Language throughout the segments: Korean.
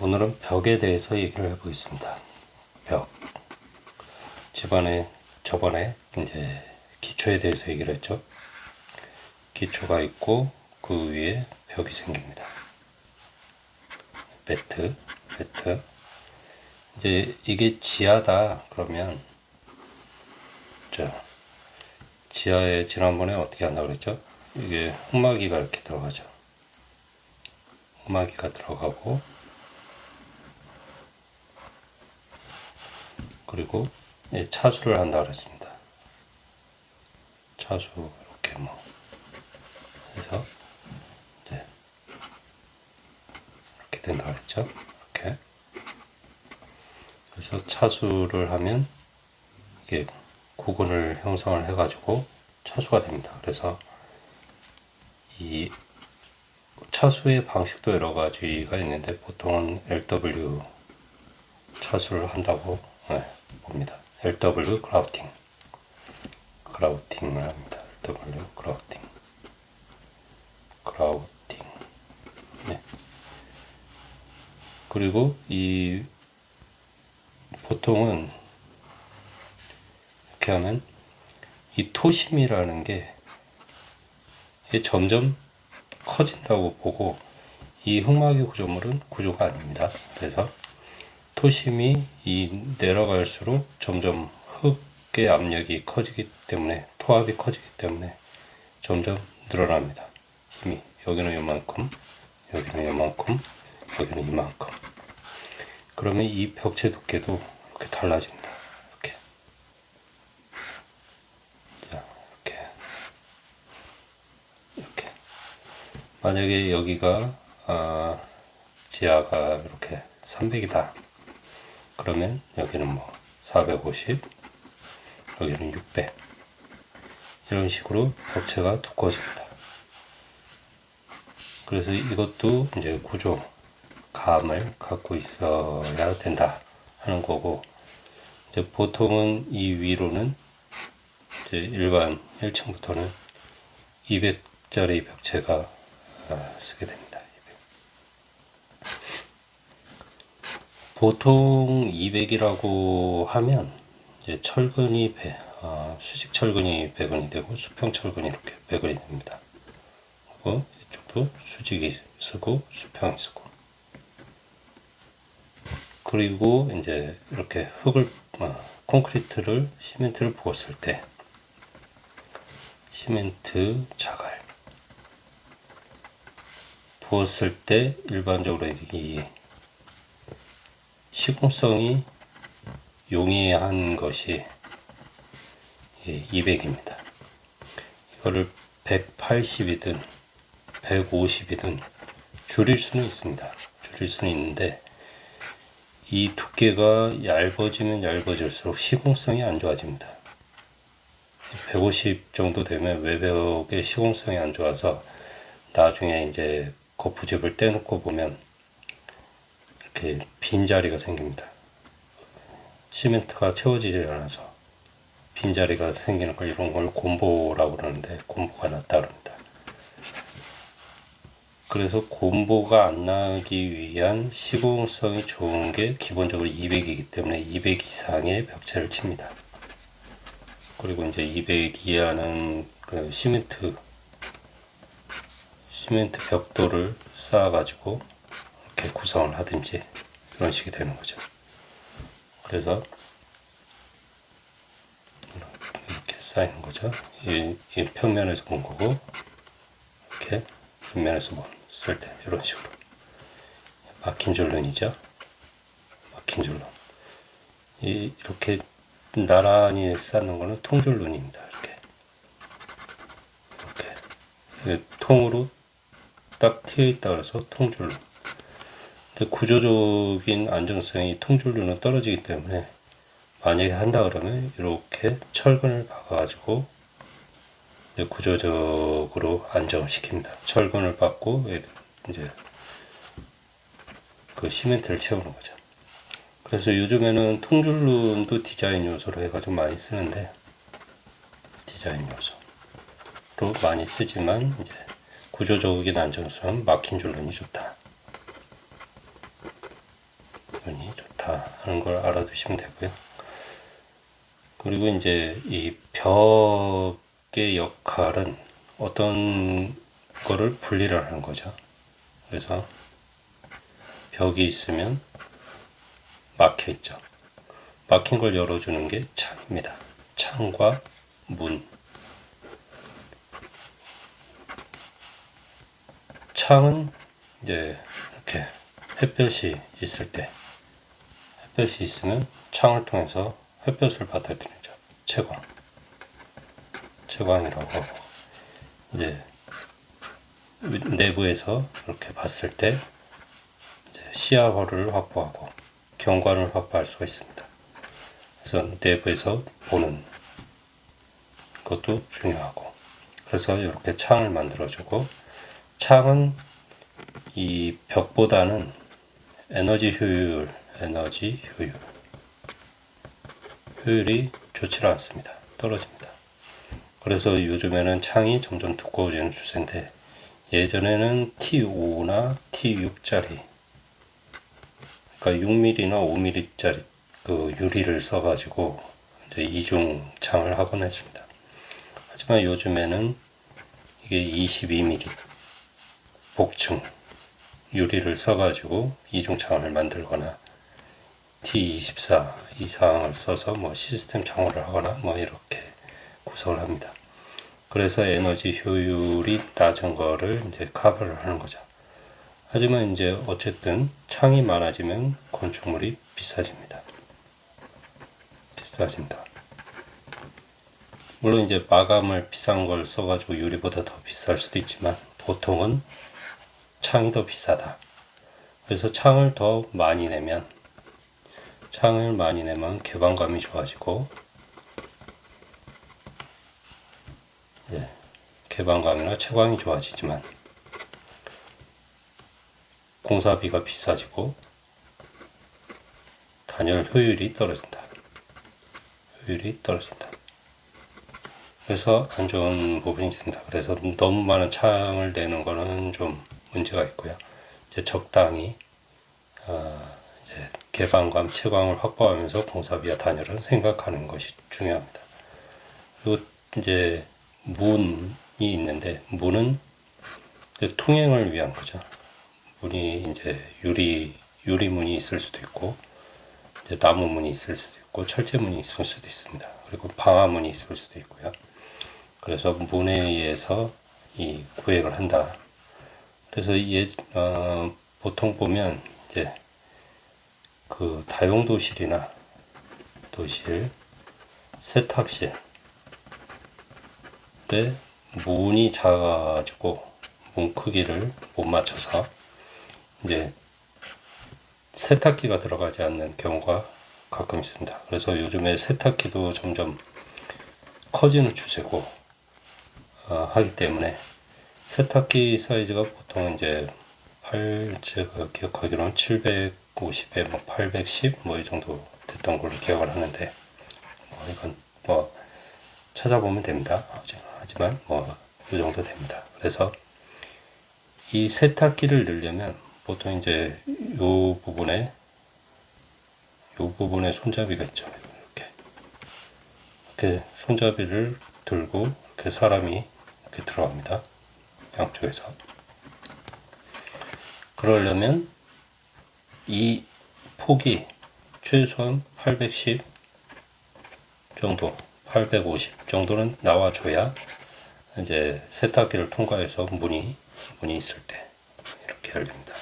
오늘은 벽에 대해서 얘기를 해보겠습니다. 벽. 저번에 이제 기초에 대해서 얘기를 했죠. 기초가 있고 그 위에 벽이 생깁니다. 매트. 이제 이게 지하다 그러면 지하에 지난번에 어떻게 한다고 그랬죠? 이게 흙막이가 이렇게 들어가죠. 흙막이가 들어가고 그리고 차수를 한다 그랬습니다. 차수 이렇게 해서 이렇게 된다 그랬죠. 이렇게. 그래서 차수를 하면 이게 구근을 형성을 해가지고 차수가 됩니다. 그래서 이 차수의 방식도 여러 가지가 있는데 보통은 LW 차수를 한다고 봅니다. LW 그라우팅을 합니다. LW 그라우팅. 네. 그리고 이 보통은 이렇게 하면 이 토심이라는 게 점점 커진다고 보고 이 흙막이 구조물은 구조가 아닙니다. 그래서 토심이 내려갈수록 점점 흙의 압력이 커지기 때문에 토압이 커지기 때문에 점점 늘어납니다. 힘이 여기는 이만큼, 여기는 이만큼, 여기는 이만큼. 그러면 이 벽체 두께도 이렇게 달라집니다. 이렇게. 만약에 여기가 지하가 이렇게 300이다. 그러면 여기는 450, 여기는 600. 이런 식으로 벽체가 두꺼워집니다. 그래서 이것도 이제 구조감을 갖고 있어야 된다 하는 거고, 이제 보통은 이 위로는 이제 일반 1층부터는 200짜리 벽체가 쓰게 됩니다. 보통 200이라고 하면 이제 철근이 수직 철근이 100원이 되고 수평 철근이 이렇게 100원이 됩니다. 그리고 이쪽도 수직이 쓰고 수평이 쓰고, 그리고 이제 이렇게 콘크리트를 시멘트를 부었을 때 시멘트 자갈 부었을 때 일반적으로 이 시공성이 용이한 것이 200입니다. 이거를 180이든 150이든 줄일 수는 있습니다. 줄일 수는 있는데 이 두께가 얇아지면 얇아질수록 시공성이 안 좋아집니다. 150 정도 되면 외벽의 시공성이 안 좋아서 나중에 이제 거푸집을 떼놓고 보면 이렇게 빈자리가 생깁니다. 시멘트가 채워지지 않아서 빈자리가 생기는 걸, 이런 걸 곰보라고 그러는데 곰보가 났다 그럽니다. 그래서 곰보가 안 나기 위한 시공성이 좋은 게 기본적으로 200이기 때문에 200 이상의 벽체를 칩니다. 그리고 이제 200 이하는 그 시멘트 벽돌을 쌓아가지고 이렇게 구성을 하든지 이런 식이 되는 거죠. 그래서 이렇게 쌓이는 거죠. 이 평면에서 본 거고, 이렇게 뒷면에서 봤을 때 이런 식으로 막힌 줄눈이죠. 막힌 줄눈. 이렇게 나란히 쌓는 거는 통줄눈입니다. 이렇게 통으로 딱 튀어 있다 그래서 통줄눈. 근데 구조적인 안정성이 통줄눈은 떨어지기 때문에 만약에 한다 그러면 이렇게 철근을 박아가지고 구조적으로 안정을 시킵니다. 철근을 박고 이제 그 시멘트를 채우는 거죠. 그래서 요즘에는 통줄눈도 디자인 요소로 해가지고 많이 쓰는데, 디자인 요소로 많이 쓰지만 이제 구조적인 안정성, 막힌 줄눈이 좋다. 좋다 하는 걸 알아두시면 되고요. 그리고 이제 이 벽의 역할은 어떤 거를 분리를 하는 거죠. 그래서 벽이 있으면 막혀 있죠. 막힌 걸 열어주는 게 창입니다. 창과 문. 창은 이제 이렇게 햇볕이 있을 때, 햇볕이 있으면 창을 통해서 햇볕을 받아들이죠. 채광이라고 하고, 이제 내부에서 이렇게 봤을 때 이제 시야를 확보하고 경관을 확보할 수가 있습니다. 그래서 내부에서 보는 것도 중요하고, 그래서 이렇게 창을 만들어주고, 창은 이 벽보다는 에너지 효율이 좋지 않습니다. 떨어집니다. 그래서 요즘에는 창이 점점 두꺼워지는 추세인데, 예전에는 T5나 T6짜리, 그러니까 6mm나 5mm짜리 그 유리를 써가지고 이제 이중 창을 하곤 했습니다. 하지만 요즘에는 이게 22mm 복층 유리를 써가지고 이중창을 만들거나 T24 이상을 써서 뭐 시스템 창호를 하거나 뭐 이렇게 구성을 합니다. 그래서 에너지 효율이 낮은 거를 이제 커버를 하는 거죠. 하지만 이제 어쨌든 창이 많아지면 건축물이 비싸진다. 물론 이제 마감을 비싼 걸 써가지고 유리보다 더 비쌀 수도 있지만 보통은 창이 더 비싸다. 그래서 창을 많이 내면 개방감이 좋아지고, 개방감이나 채광이 좋아지지만 공사비가 비싸지고 단열 효율이 떨어진다. 그래서 안 좋은 부분이 있습니다. 그래서 너무 많은 창을 내는 거는 좀 문제가 있고요. 이제 적당히 이제 개방감, 채광을 확보하면서 공사비와 단열을 생각하는 것이 중요합니다. 그리고 이제 문이 있는데, 문은 이제 통행을 위한 거죠. 문이 이제 유리문이 있을 수도 있고, 이제 나무 문이 있을 수도 있고, 철제 문이 있을 수도 있습니다. 그리고 방화문이 있을 수도 있고요. 그래서 문에 의해서 이 구획을 한다. 그래서 보통 보면 이제 그 다용도실이나 도실, 세탁실에 문이 작아가지고 문 크기를 못 맞춰서 이제 세탁기가 들어가지 않는 경우가 가끔 있습니다. 그래서 요즘에 세탁기도 점점 커지는 추세고 하기 때문에 세탁기 사이즈가 보통 이제 제가 기억하기로는 750에 810 이 정도 됐던 걸로 기억을 하는데, 이건 찾아보면 됩니다. 하지만 이 정도 됩니다. 그래서 이 세탁기를 넣으려면 보통 이제 요 부분에 손잡이가 있죠. 이렇게 손잡이를 들고 이렇게 사람이 이렇게 들어갑니다. 양쪽에서. 그러려면 이 폭이 최소한 810 정도, 850 정도는 나와줘야 이제 세탁기를 통과해서 문이 있을 때 이렇게 열립니다.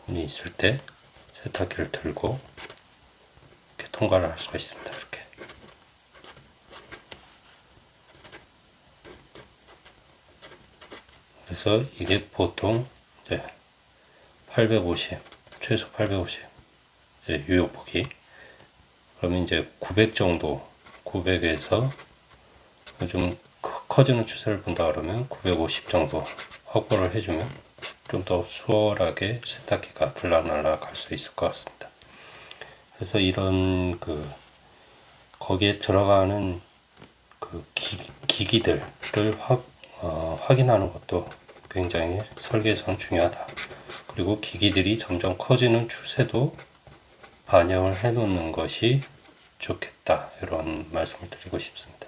문이 있을 때 세탁기를 들고 이렇게 통과를 할 수가 있습니다. 이렇게. 그래서 이게 보통 이제 850, 최소 850 이제 유효폭이, 그러면 이제 900 정도, 900에서 좀 커지는 추세를 본다 그러면 950 정도 확보를 해주면 좀 더 수월하게 세탁기가 들락날락 할 수 있을 것 같습니다. 그래서 이런 거기에 들어가는 그 기기들을 확인하는 것도 굉장히 설계에서는 중요하다. 그리고 기기들이 점점 커지는 추세도 반영을 해 놓는 것이 좋겠다. 이런 말씀을 드리고 싶습니다.